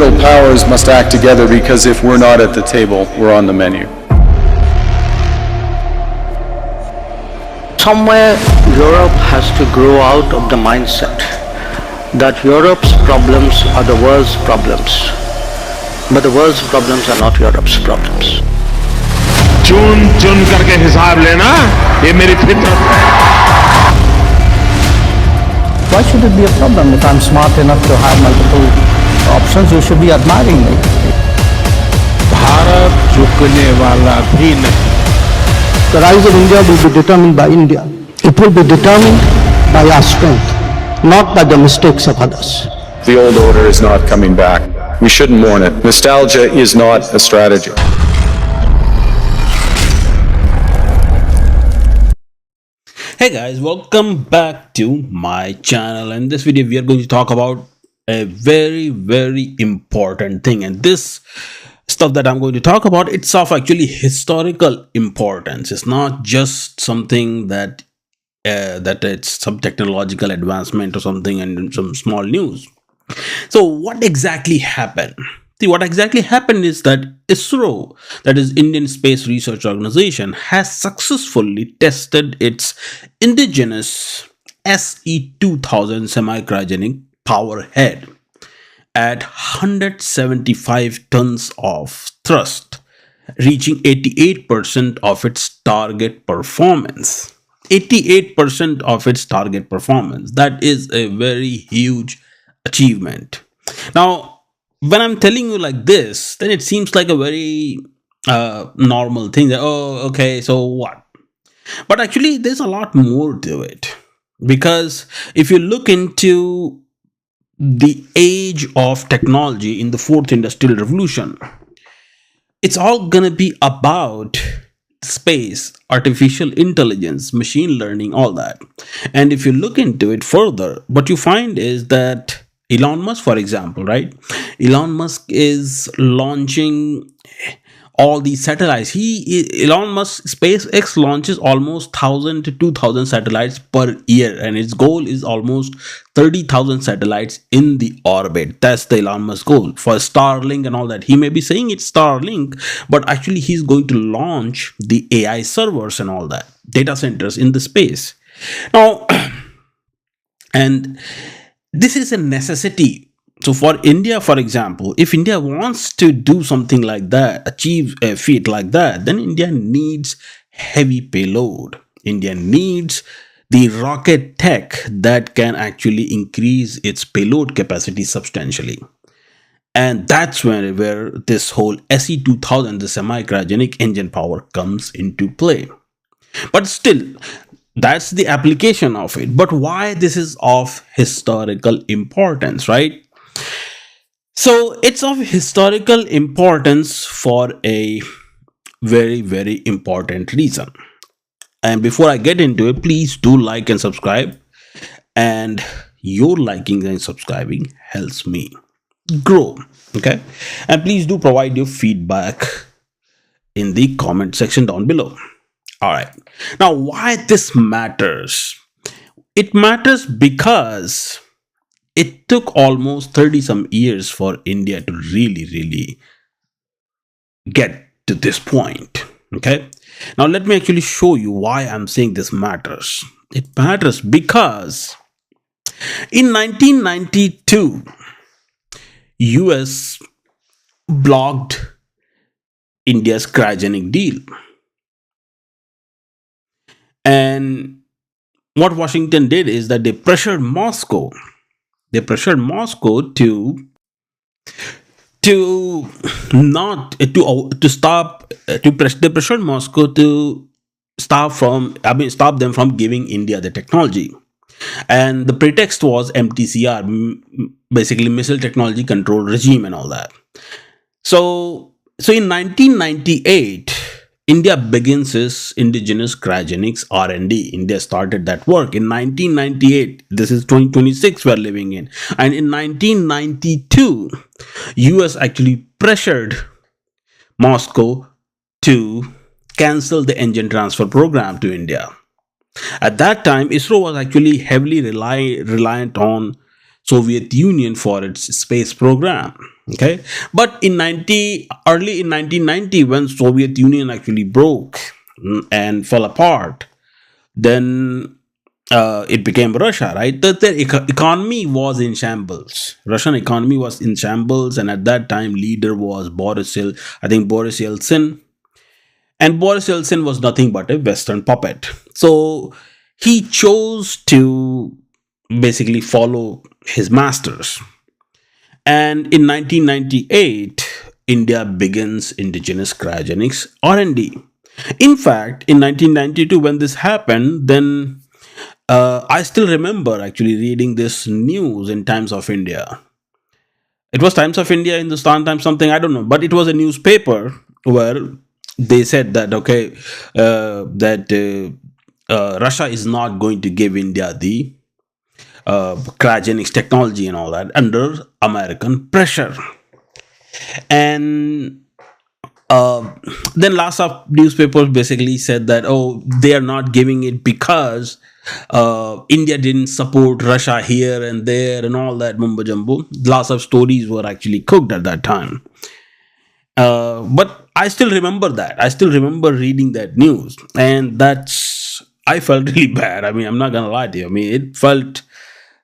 world powers must act together because if we're not at the table, we're on the menu. Somewhere Europe has to grow out of the mindset that Europe's problems are the world's problems, but the world's problems are not Europe's problems. चुन चुन करके हिसाब लेना ये मेरी फितरत है. Why should it be a problem if I'm smart enough to have multiple options? You should be admiring me. Bharat झुकने वाला भी नहीं. The rise of India will be determined by India. It will be determined by our strength, not by the mistakes of others. The old order is not coming back. We shouldn't mourn it. Nostalgia is not a strategy. Hey guys, welcome back to my channel. In this video we are going to talk about a very important thing, and this stuff that I'm going to talk about, it's of actually historical importance. It's not just something that it's some technological advancement or something and some small news. So what exactly happened? See, what exactly happened is that ISRO, that is Indian Space Research Organization, has successfully tested its indigenous SE-2000 semi-cryogenic power head at 175 tons of thrust, reaching 88% of its target performance. 88% of its target performance. That is a very huge achievement. Now, when I'm telling you like this, then it seems like a very normal thing that, oh, okay, so what? But actually, there's a lot more to it. Because if you look into the age of technology in the fourth industrial revolution, it's all gonna be about space, artificial intelligence, machine learning, all that. And if you look into it further, what you find is that Elon Musk, for example, right? Elon Musk is launching all these satellites. Elon Musk SpaceX launches almost 1,000 to 2,000 satellites per year, and its goal is almost 30,000 satellites in the orbit. That's the Elon Musk goal for Starlink and all that. He may be saying it's Starlink, but actually he's going to launch the AI servers and all that, data centers in the space. Now, and this is a necessity. So for India, for example, if India wants to do something like that, achieve a feat like that, then India needs heavy payload. India needs the rocket tech that can actually increase its payload capacity substantially. And that's where this whole SE-2000, the semi-cryogenic engine power, comes into play. But still, that's the application of it. But why this is of historical importance, right? So it's of historical importance for a very important reason. And before I get into it, please do like and subscribe. And your liking and subscribing helps me grow. Okay? And please do provide your feedback in the comment section down below. All right. Now, why this matters? It matters because it took almost 30 some years for India to really get to this point. Okay. Now, let me actually show you why I'm saying this matters. It matters because in 1992, US blocked India's cryogenic deal. And what Washington did is that they pressured Moscow. They pressured Moscow to stop them from giving India the technology. And the pretext was MTCR, basically missile technology control regime and all that. So in 1998, India begins its indigenous cryogenics R&D. India started that work in 1998. This is 2026 we're living in. And in 1992, US actually pressured Moscow to cancel the engine transfer program to India. At that time, ISRO was actually heavily reliant on Soviet Union for its space program. Okay, but early in 1990, when Soviet Union actually broke and fell apart, then it became Russia, right? The economy was in shambles. Russian economy was in shambles, and at that time, leader was I think Boris Yeltsin, and Boris Yeltsin was nothing but a Western puppet. So he chose to basically follow his masters. And in 1998, India begins indigenous cryogenics R&D. In fact, in 1992, when this happened, then I still remember actually reading this news in Times of India. It was Times of India, Hindustan Times, something, I don't know, but it was a newspaper where they said that, okay, Russia is not going to give India the cryogenics technology and all that under American pressure. And then lots of newspapers basically said that, oh, they are not giving it because India didn't support Russia here and there and all that mumbo jumbo. Lots of stories were actually cooked at that time. But I still remember that. I still remember reading that news, and I felt really bad. I mean, I'm not gonna lie to you. I mean, it felt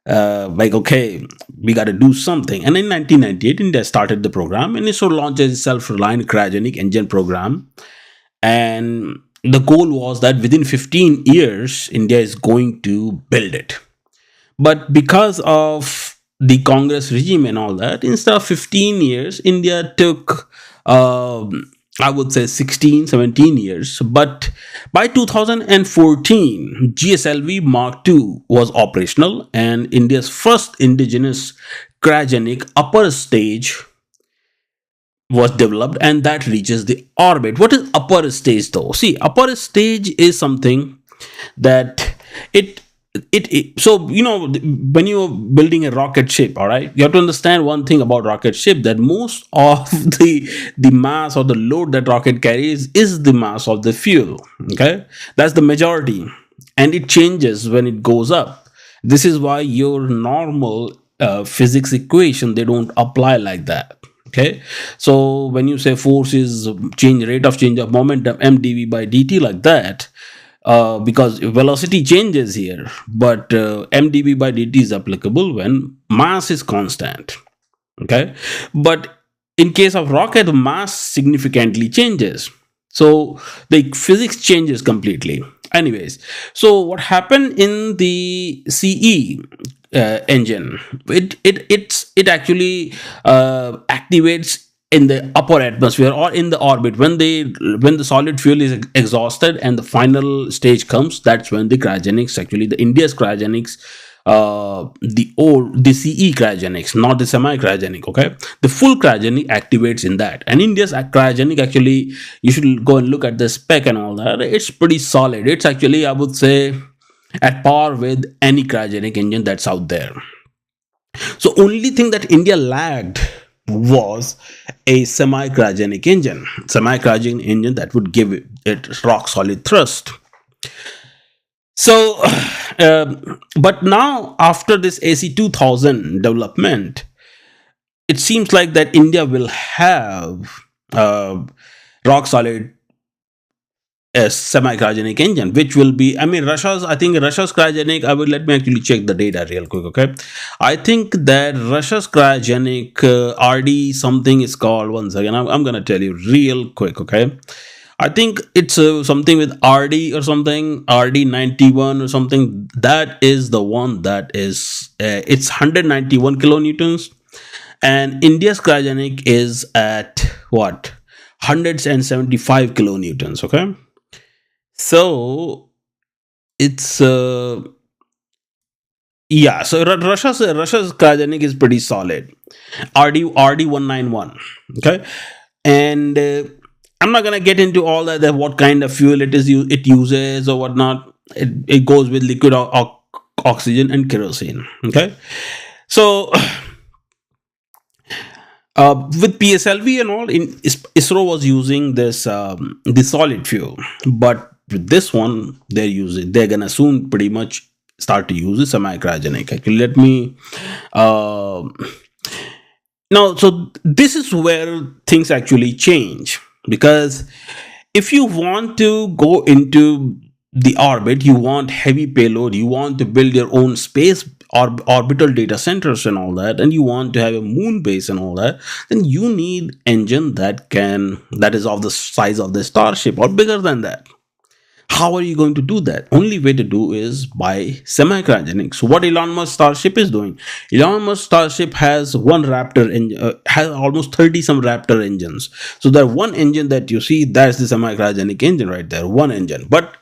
like, okay, we got to do something. And in 1998, India started the program, and ISRO launched a self-reliant cryogenic engine program. And the goal was that within 15 years, India is going to build it. But because of the Congress regime and all that, instead of 15 years, India took, I would say 16, 17 years. But by 2014, GSLV Mark II was operational, and India's first indigenous cryogenic upper stage was developed, and that reaches the orbit. What is upper stage though? See, upper stage is something that so, you know, when you're building a rocket ship, all right, you have to understand one thing about rocket ship, that most of the mass or the load that rocket carries is the mass of the fuel. Okay, that's the majority, and it changes when it goes up. This is why your normal physics equation, they don't apply like that. Okay, so when you say force is rate of change of momentum, mdv by dt, like that, because velocity changes here, but mdv by dt is applicable when mass is constant. Okay, but in case of rocket, the mass significantly changes, so the physics changes completely. Anyways, so what happened in the CE engine, it actually activates in the upper atmosphere or in the orbit when the solid fuel is exhausted and the final stage comes. That's when the cryogenics, actually the India's cryogenics, the CE cryogenics, not the semi-cryogenic. Okay, the full cryogenic activates in that, and India's cryogenic, actually you should go and look at the spec and all that. It's pretty solid. It's actually, I would say, at par with any cryogenic engine that's out there. So only thing that India lagged was a semi-cryogenic engine that would give it rock solid thrust. So but now after this AC2000 development, it seems like that India will have rock solid a semi-cryogenic engine, which will be, I mean, Russia's cryogenic, let me actually check the data real quick. Okay, I think that Russia's cryogenic RD something is called, once again, I'm gonna tell you real quick. Okay, I think it's something with RD or something, RD91 or something. That is the one that is it's 191 kilonewtons, and India's cryogenic is at what, 175 kilonewtons. Okay, so it's yeah, so Russia's cryogenic is pretty solid, RD191. Okay, and I'm not gonna get into all that what kind of fuel it uses or whatnot. It goes with liquid oxygen and kerosene. Okay, so with PSLV and all, ISRO was using this the solid fuel, but with this one they're gonna soon pretty much start to use the semi-cryogenic. Actually, let me Um now, so this is where things actually change, because if you want to go into the orbit, you want heavy payload, you want to build your own space orbital data centers and all that, and you want to have a moon base and all that, then you need engine that is of the size of the Starship or bigger than that. How are you going to do that? Only way to do is by semi-cryogenic. So what Elon Musk Starship is doing, Elon Musk Starship has one Raptor has almost 30 some Raptor engines. So that one engine that you see, that's the semi-cryogenic engine right there, one engine. But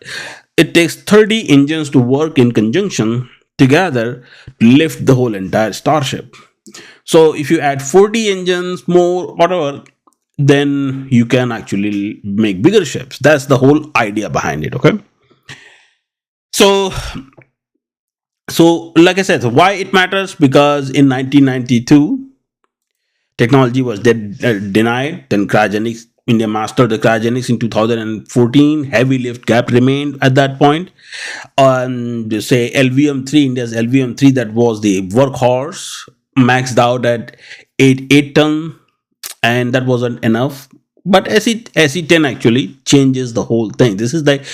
it takes 30 engines to work in conjunction together to lift the whole entire Starship. So if you add 40 engines more, whatever, then you can actually make bigger ships. That's the whole idea behind it. Okay. So, like I said, so why it matters? Because in 1992, technology was denied. Then cryogenics, India mastered the cryogenics in 2014. Heavy lift gap remained at that point. And say LVM3, India's LVM3, that was the workhorse, maxed out at 8 ton, and that wasn't enough. But SE10 actually changes the whole thing. This is like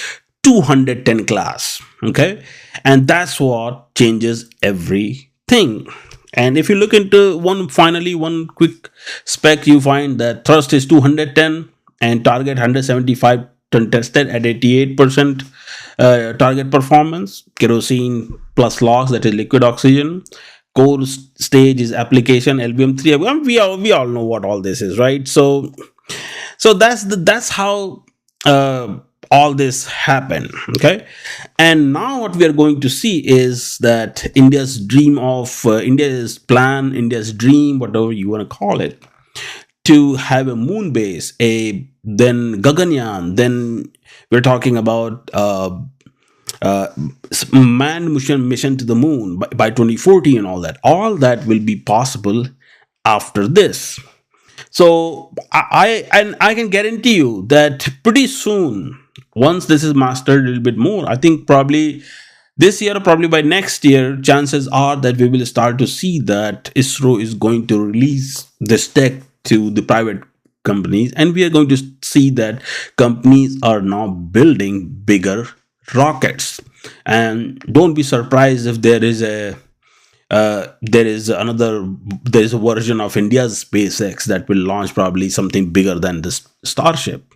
210 class, okay, and that's what changes everything. And if you look into one quick spec, you find that thrust is 210 and target 175 ton tested at 88% target performance. Kerosene plus LOX, that is liquid oxygen. Core stage is application LBM3. We all know what all this is, right? So that's how all this happened. Okay, and now what we are going to see is that India's dream of India's plan, India's dream, whatever you want to call it, to have a moon base, then Gaganyaan, then we're talking about manned mission to the moon by 2040 and all that will be possible after this. So I can guarantee you that pretty soon, once this is mastered a little bit more, I think probably this year or probably by next year, chances are that we will start to see that ISRO is going to release this tech to the private companies, and we are going to see that companies are now building bigger rockets. And don't be surprised if there is a version of India's SpaceX that will launch probably something bigger than this Starship.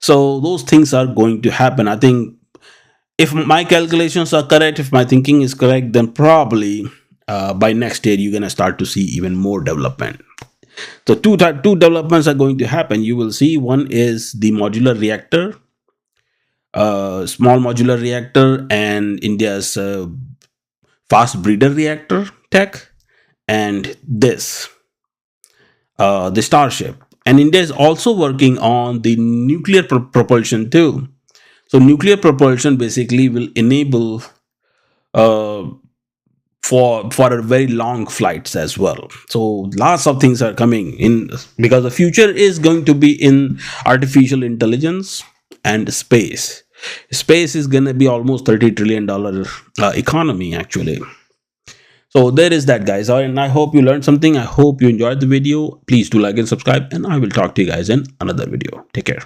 So those things are going to happen. I think if my calculations are correct, if my thinking is correct, then probably by next year you're gonna start to see even more development. So two developments are going to happen. You will see one is the modular reactor, small modular reactor, and India's fast breeder reactor tech, and this the Starship. And India is also working on the nuclear propulsion too. So nuclear propulsion basically will enable for a very long flights as well. So lots of things are coming in, because the future is going to be in artificial intelligence and space. Space is going to be almost $30 trillion economy actually. So there is that, guys. And I hope you learned something. I hope you enjoyed the video. Please do like and subscribe, and I will talk to you guys in another video. Take care.